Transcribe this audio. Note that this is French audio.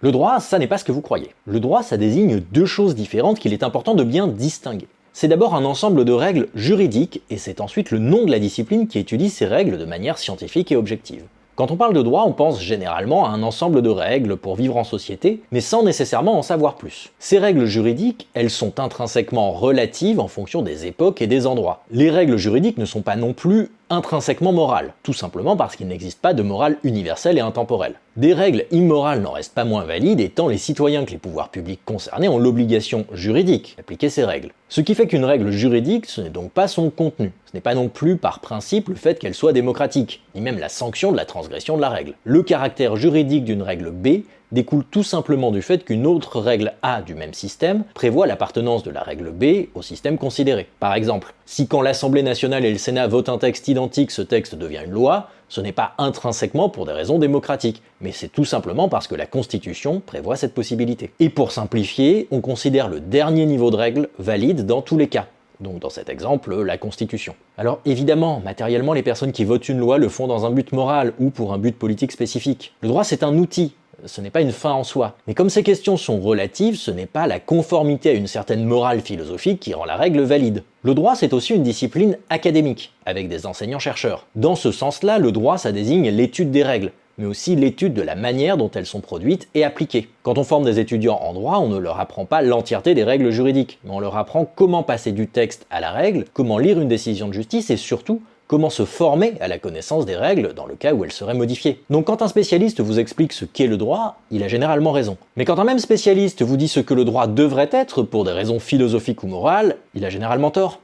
Le droit, ça n'est pas ce que vous croyez. Le droit, ça désigne deux choses différentes qu'il est important de bien distinguer. C'est d'abord un ensemble de règles juridiques, et c'est ensuite le nom de la discipline qui étudie ces règles de manière scientifique et objective. Quand on parle de droit, on pense généralement à un ensemble de règles pour vivre en société, mais sans nécessairement en savoir plus. Ces règles juridiques, elles sont intrinsèquement relatives en fonction des époques et des endroits. Les règles juridiques ne sont pas non plus intrinsèquement morales, tout simplement parce qu'il n'existe pas de morale universelle et intemporelle. Des règles immorales n'en restent pas moins valides, et tant les citoyens que les pouvoirs publics concernés ont l'obligation juridique d'appliquer ces règles. Ce qui fait qu'une règle juridique, ce n'est donc pas son contenu. Ce n'est pas non plus par principe le fait qu'elle soit démocratique, ni même la sanction de la transgression de la règle. Le caractère juridique d'une règle B découle tout simplement du fait qu'une autre règle A du même système prévoit l'appartenance de la règle B au système considéré. Par exemple, si quand l'Assemblée nationale et le Sénat votent un texte identique, ce texte devient une loi, ce n'est pas intrinsèquement pour des raisons démocratiques, mais c'est tout simplement parce que la Constitution prévoit cette possibilité. Et pour simplifier, on considère le dernier niveau de règle valide dans tous les cas. Donc dans cet exemple, la Constitution. Alors évidemment, matériellement, les personnes qui votent une loi le font dans un but moral ou pour un but politique spécifique. Le droit, c'est un outil. Ce n'est pas une fin en soi. Mais comme ces questions sont relatives, ce n'est pas la conformité à une certaine morale philosophique qui rend la règle valide. Le droit, c'est aussi une discipline académique, avec des enseignants-chercheurs. Dans ce sens-là, le droit, ça désigne l'étude des règles, mais aussi l'étude de la manière dont elles sont produites et appliquées. Quand on forme des étudiants en droit, on ne leur apprend pas l'entièreté des règles juridiques, mais on leur apprend comment passer du texte à la règle, comment lire une décision de justice et surtout, comment se former à la connaissance des règles dans le cas où elles seraient modifiées. Donc quand un spécialiste vous explique ce qu'est le droit, il a généralement raison. Mais quand un même spécialiste vous dit ce que le droit devrait être pour des raisons philosophiques ou morales, il a généralement tort.